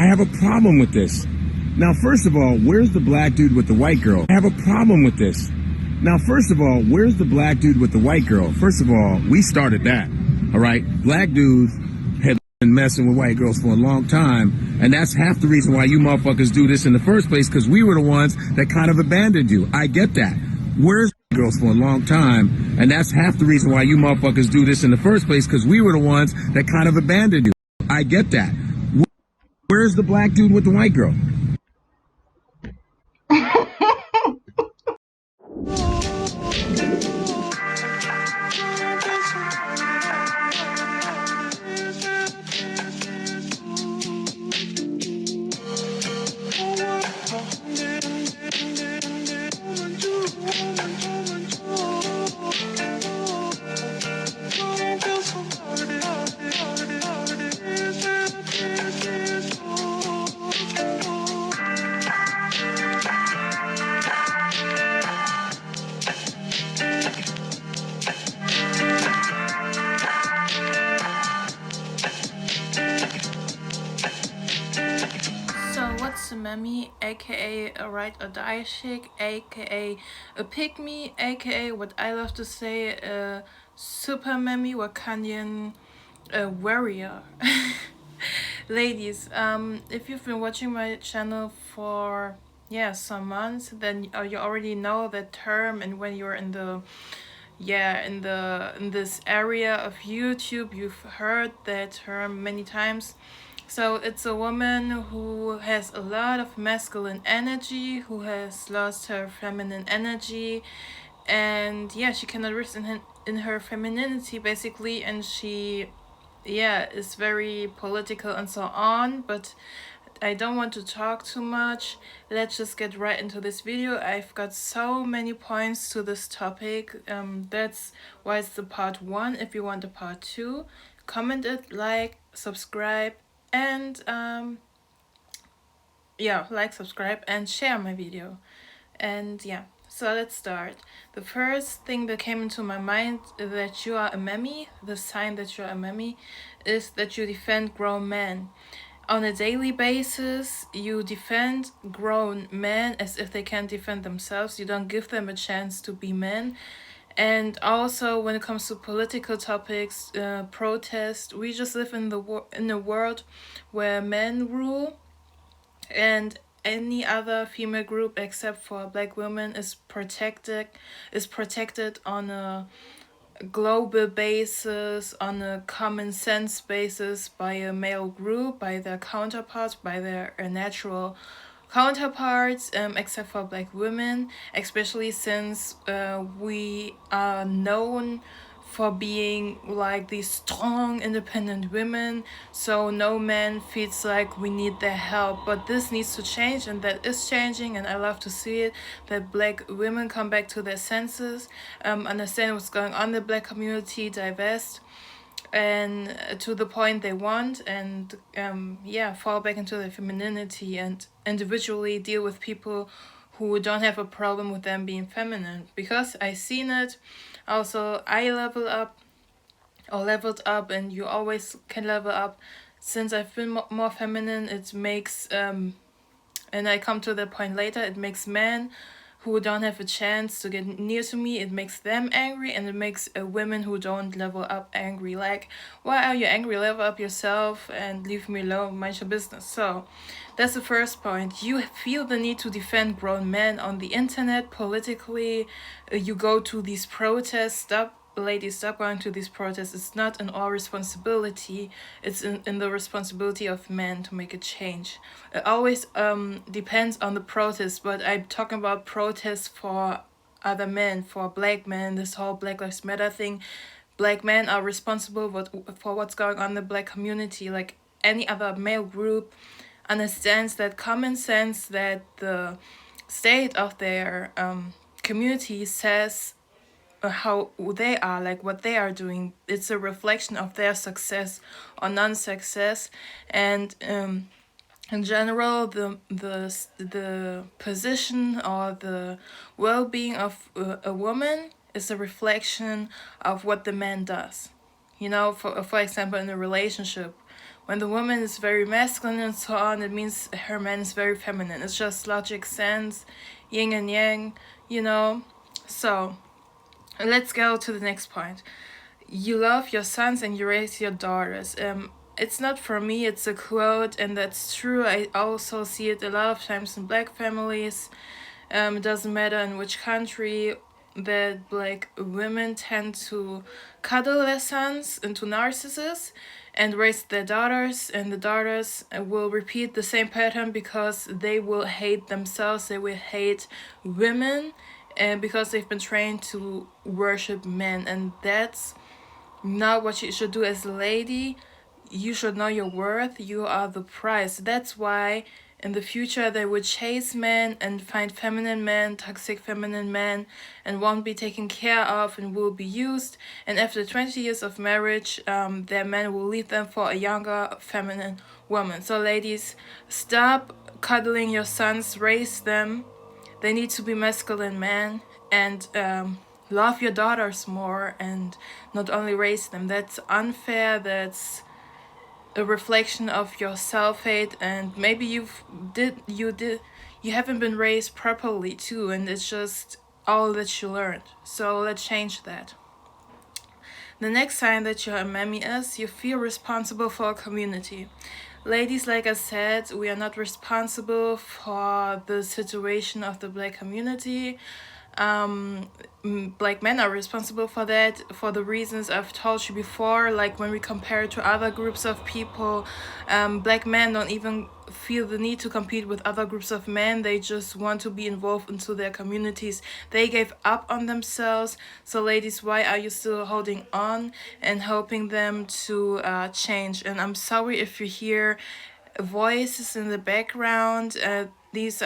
I have a problem with this. Now, first of all, where's the black dude with the white girl? I have a problem with this. Now, first of all, where's the black dude with the white girl? First of all, we started that, all right? Black dudes had been messing with white girls for a long time, and that's half the reason why you motherfuckers do this in the first place, because we were the ones that kind of abandoned you. I get that. Where's girls for a long time, and that's half the reason why you motherfuckers do this in the first place, because we were the ones that kind of abandoned you. I get that. Where's the black dude with the white girl? What's a MAMMY, aka a ride or die chick, aka a pick me, aka what I love to say, a super MAMMY Wakandian warrior. Ladies, if you've been watching my channel for some months, then you already know that term, and when you're in the in this area of YouTube, you've heard that term many times. So it's a woman who has a lot of masculine energy, who has lost her feminine energy, and she cannot rest in her femininity basically, and she is very political and so on. But I don't want to talk too much. Let's just get right into this video. I've got so many points to this topic. That's why it's the part 1. If you want the part 2, comment it, like, subscribe, and like, subscribe, and share my video. And so let's start. The first thing that came into my mind that you are a MAMMY, the sign that you are a MAMMY, is that you defend grown men. On a daily basis, you defend grown men as if they can't defend themselves. You don't give them a chance to be men. And also, when it comes to political topics, protest, we just live in a world where men rule, and any other female group except for black women is protected on a global basis, on a common sense basis, by a male group, by their counterparts, by their natural counterparts, except for black women, especially since we are known for being like these strong, independent women. So no man feels like we need their help. But this needs to change, and that is changing, and I love to see it, that black women come back to their senses, understand what's going on in the black community, divest, and to the point they want, and fall back into their femininity and individually deal with people who don't have a problem with them being feminine. Because I seen it. Also, I leveled up, and you always can level up. Since I've been more feminine, it makes and I come to that point later, it makes men who don't have a chance to get near to me, it makes them angry, and it makes women who don't level up angry. Like, why are you angry? Level up yourself and leave me alone, mind your business. So that's the first point. You feel the need to defend grown men on the internet, politically. You go to these protests. Ladies, stop going to these protests. It's not in our responsibility. It's in the responsibility of men to make a change. It always depends on the protest, but I'm talking about protests for other men, for black men, this whole Black Lives Matter thing. Black men are responsible for what's going on in the black community. Like any other male group understands that common sense, that the state of their community says how they are, like what they are doing. It's a reflection of their success or non-success, and in general, the position or the well-being of a woman is a reflection of what the man does. For example, in a relationship, when the woman is very masculine and so on, it means her man is very feminine. It's just logic, sense, yin and yang, you know. So let's go to the next point. You love your sons and you raise your daughters. It's not for me, it's a quote, and that's true. I also see it a lot of times in black families. It doesn't matter in which country, that black women tend to cuddle their sons into narcissists and raise their daughters, and the daughters will repeat the same pattern because they will hate themselves, they will hate women, and because they've been trained to worship men, and that's not what you should do as a lady. You should know your worth. You are the prize. That's why in the future they would chase men and find feminine men, toxic feminine men, and won't be taken care of and will be used. And after 20 years of marriage, their men will leave them for a younger feminine woman. So ladies, stop cuddling your sons, raise them. They need to be masculine men, and love your daughters more and not only raise them. That's unfair. That's a reflection of your self-hate, and maybe you haven't been raised properly too, and it's just all that you learned. So let's change that. The next sign that you're a mammy is you feel responsible for a community. Ladies, like I said, we are not responsible for the situation of the black community. Black men are responsible for that, for the reasons I've told you before. Like when we compare to other groups of people, black men don't even feel the need to compete with other groups of men. They just want to be involved into their communities. They gave up on themselves. So ladies, why are you still holding on and hoping them to change? And I'm sorry if you hear voices in the background. These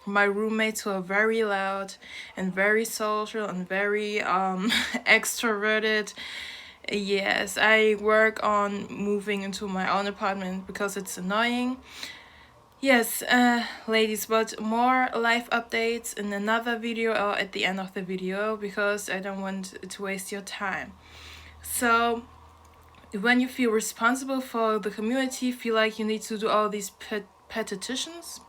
my roommates who are very loud and very social and very extroverted. Yes, I work on moving into my own apartment because it's annoying. Yes, ladies, but more life updates in another video or at the end of the video because I don't want to waste your time. So when you feel responsible for the community, feel like you need to do all these petitions,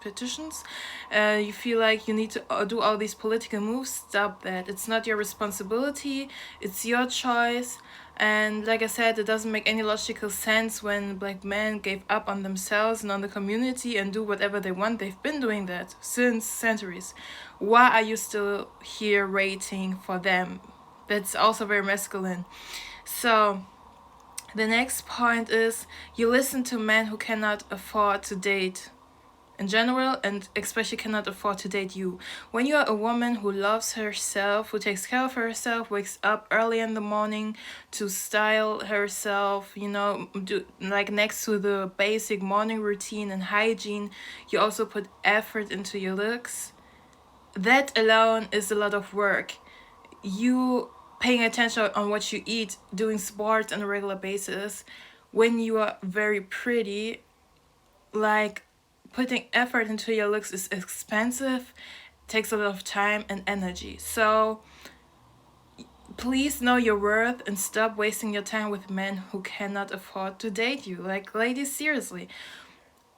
you feel like you need to do all these political moves, stop that. It's not your responsibility, it's your choice. And like I said, it doesn't make any logical sense when black men gave up on themselves and on the community and do whatever they want. They've been doing that since centuries. Why are you still here waiting for them? That's also very masculine. So the next point is you listen to men who cannot afford to date in general, and especially cannot afford to date you. When you are a woman who loves herself, who takes care of herself, wakes up early in the morning to style herself, do like next to the basic morning routine and hygiene, you also put effort into your looks. That alone is a lot of work. You paying attention on what you eat, doing sports on a regular basis, when you are very pretty, like putting effort into your looks is expensive, takes a lot of time and energy. So please know your worth and stop wasting your time with men who cannot afford to date you. Like, ladies, seriously.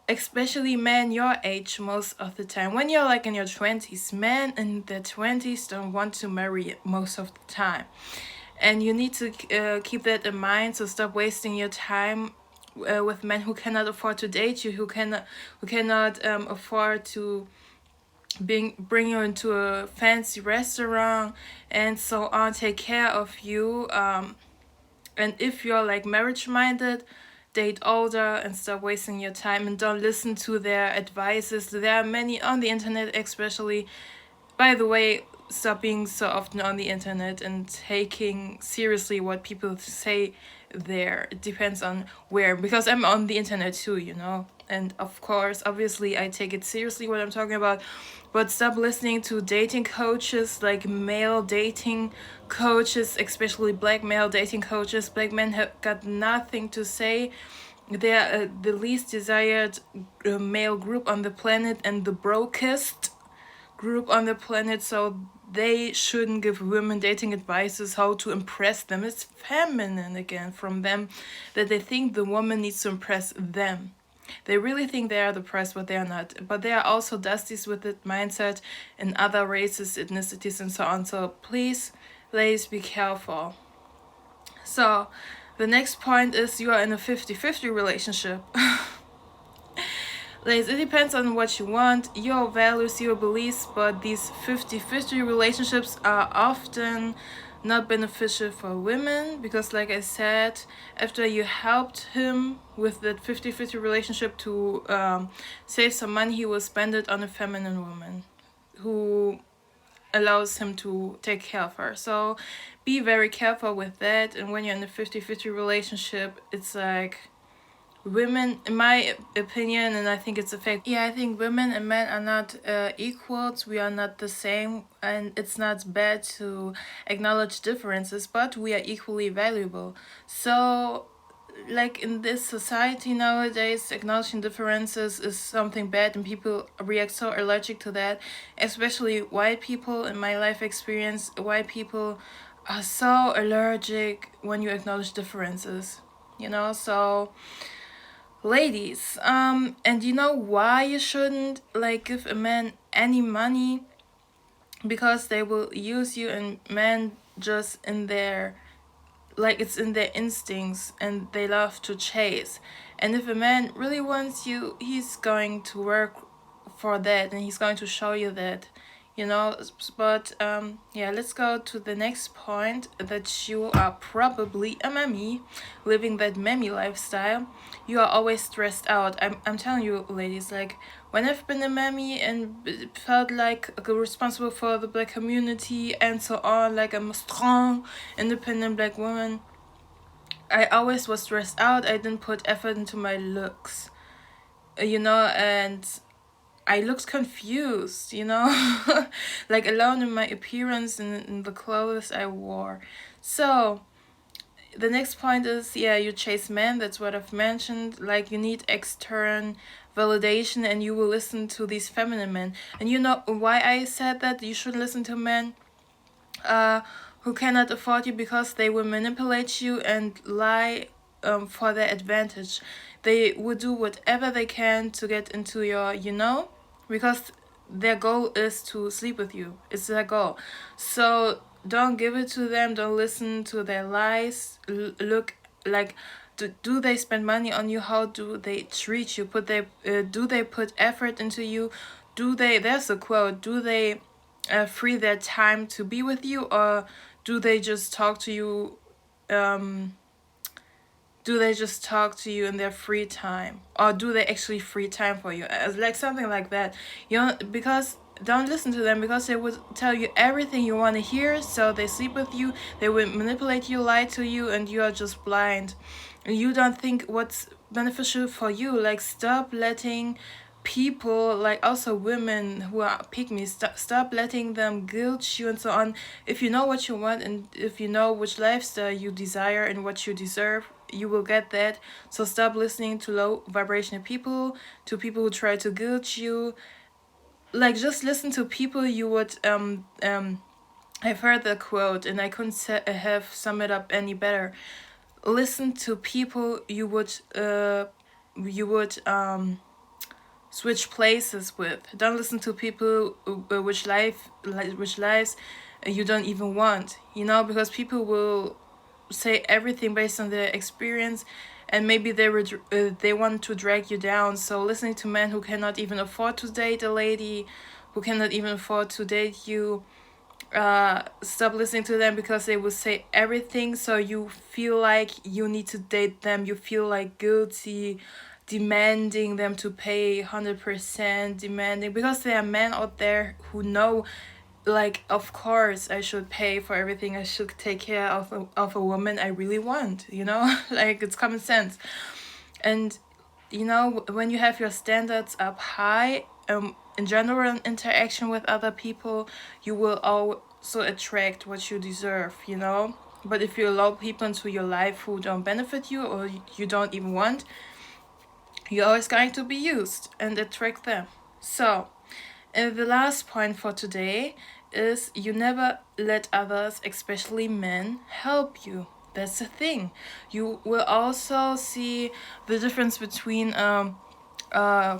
Especially men your age most of the time. When you're like in your 20s, men in their 20s don't want to marry most of the time. And you need to keep that in mind, so stop wasting your time with men who cannot afford to date you, who cannot afford to bring you into a fancy restaurant and so on, take care of you. And if you're like marriage minded, date older and stop wasting your time and don't listen to their advices. There are many on the internet, especially. By the way, stop being so often on the internet and taking seriously what people say there. It depends on where, because I'm on the internet too, and of course, obviously, I take it seriously what I'm talking about. But stop listening to dating coaches, like male dating coaches, especially black male dating coaches. Black men have got nothing to say. They are the least desired male group on the planet and the brokest group on the planet. So they shouldn't give women dating advices how to impress them. It's feminine again from them that they think the woman needs to impress them. They really think they are the prize, but they are not. But there are also dusties with that mindset in other races, ethnicities, and so on. So please, ladies, be careful. So the next point is you are in a 50-50 relationship. Ladies, it depends on what you want, your values, your beliefs, but these 50-50 relationships are often not beneficial for women because, like I said, after you helped him with that 50-50 relationship to save some money, he will spend it on a feminine woman who allows him to take care of her. So be very careful with that. And when you're in a 50-50 relationship, it's like women, in my opinion, and I think it's a fact, yeah, I think women and men are not equals. We are not the same, and it's not bad to acknowledge differences, but we are equally valuable. So like in this society nowadays, acknowledging differences is something bad, and people react so allergic to that, especially white people. In my life experience, white people are so allergic when you acknowledge differences, so ladies, and you know why you shouldn't like give a man any money? Because they will use you, and men just in their, like, it's in their instincts, and they love to chase. And if a man really wants you, he's going to work for that, and he's going to show you that, but yeah, let's go to the next point, that you are probably a mammy living that mammy lifestyle. You are always stressed out. I'm telling you, ladies, like, when I've been a mammy and felt like responsible for the black community and so on, like I'm a strong independent black woman, I always was stressed out. I didn't put effort into my looks, and I looked confused, like alone in my appearance and in the clothes I wore. So the next point is, yeah, you chase men. That's what I've mentioned. Like, you need external validation, and you will listen to these feminine men. And you know why I said that you should listen to men who cannot afford you? Because they will manipulate you and lie for their advantage. They will do whatever they can to get into your, because their goal is to sleep with you. It's their goal. So don't give it to them. Don't listen to their lies. Look, like, do they spend money on you? How do they treat you? Do they put effort into you? There's a quote, do they free their time to be with you, or do they just talk to you in their free time, or do they actually free time for you? Like something like that, because don't listen to them, because they would tell you everything you want to hear. So they sleep with you, they will manipulate you, lie to you, and you are just blind, and you don't think what's beneficial for you. Like, stop letting people, like also women who are pygmies, stop letting them guilt you and so on. If you know what you want, and if you know which lifestyle you desire and what you deserve, you will get that. So stop listening to low vibrational people, to people who try to guilt you. Like, just listen to people you would I've heard the quote, and I couldn't have sum it up any better. Listen to people you would switch places with. Don't listen to people which lives you don't even want, because people will say everything based on their experience, and maybe they want to drag you down. So listening to men who cannot even afford to date a lady, who cannot even afford to date you, stop listening to them, because they will say everything, so you feel like you need to date them. You feel like guilty, demanding them to pay 100%, demanding, because there are men out there who know, like, of course I should pay for everything. I should take care of a woman I really want, like, it's common sense. And when you have your standards up high, in general interaction with other people, you will also attract what you deserve, but if you allow people into your life who don't benefit you, or you don't even want, you're always going to be used and attract them. So the last point for today is you never let others, especially men, help you. That's the thing. You will also see the difference between a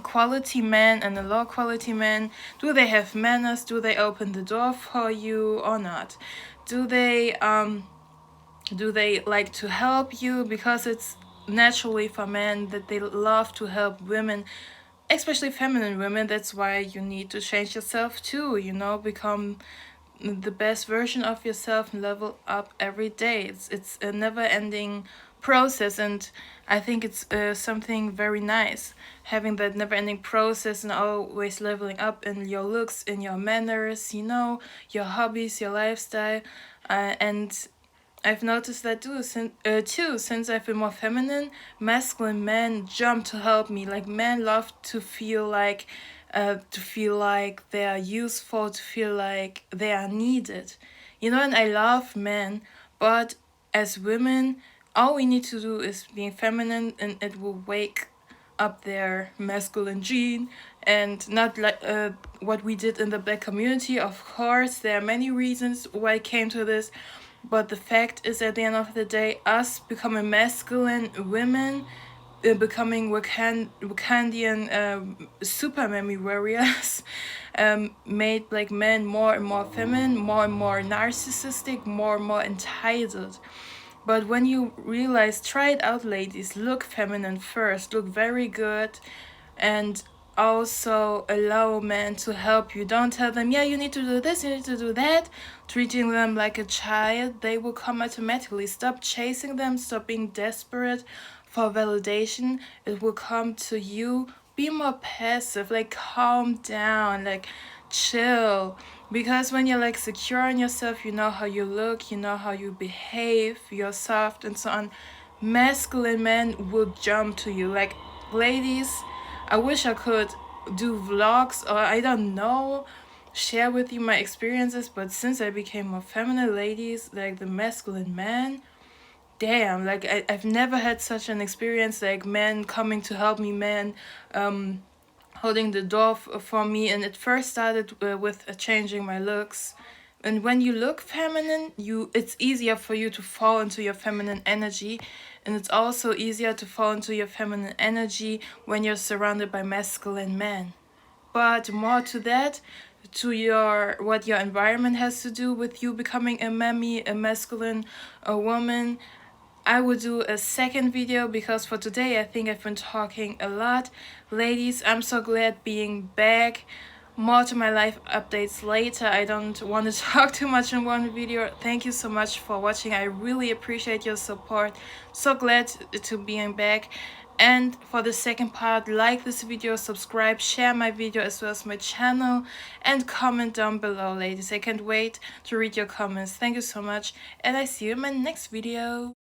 quality man and a low quality man. Do they have manners? Do they open the door for you or not? Do they like to help you? Because it's naturally for men that they love to help women, especially feminine women. That's why you need to change yourself too, become the best version of yourself and level up every day. It's a never ending process, and I think it's something very nice having that never ending process and always leveling up in your looks, in your manners, your hobbies, your lifestyle. And I've noticed that since I've been more feminine. Masculine men jump to help me. Like, men love to feel like they are useful, to feel like they are needed. And I love men, but as women, all we need to do is being feminine, and it will wake up their masculine gene, and not like what we did in the black community. Of course, there are many reasons why it came to this, but the fact is, at the end of the day, us becoming masculine women, becoming Wakandian super mammy warriors, made like men more and more feminine, more and more narcissistic, more and more entitled. But when you realize, try it out, ladies, look feminine first, look very good, and also allow men to help you. Don't tell them, yeah, you need to do this, you need to do that, treating them like a child. They will come automatically. Stop chasing them, stop being desperate for validation. It will come to you. Be more passive, like calm down, like chill. Because when you're like secure in yourself, you know how you look, you know how you behave, you're soft and so on, masculine men will jump to you. Like, ladies, I wish I could do vlogs, or I don't know, share with you my experiences, but since I became more feminine, ladies, like the masculine man, damn, like I've never had such an experience, like men coming to help me, men holding the door for me. And it first started with changing my looks. And when you look feminine, it's easier for you to fall into your feminine energy, and it's also easier to fall into your feminine energy when you're surrounded by masculine men. But more to that, to what your environment has to do with you becoming a mammy, a masculine, a woman, I will do a second video, because for today I think I've been talking a lot. Ladies, I'm so glad being back. More to my life updates later. I don't want to talk too much in one video. Thank you so much for watching. I really appreciate your support. So glad to being back. And for the second part, like this video, subscribe, share my video as well as my channel, and comment down below, ladies. I can't wait to read your comments. Thank you so much, and I see you in my next video.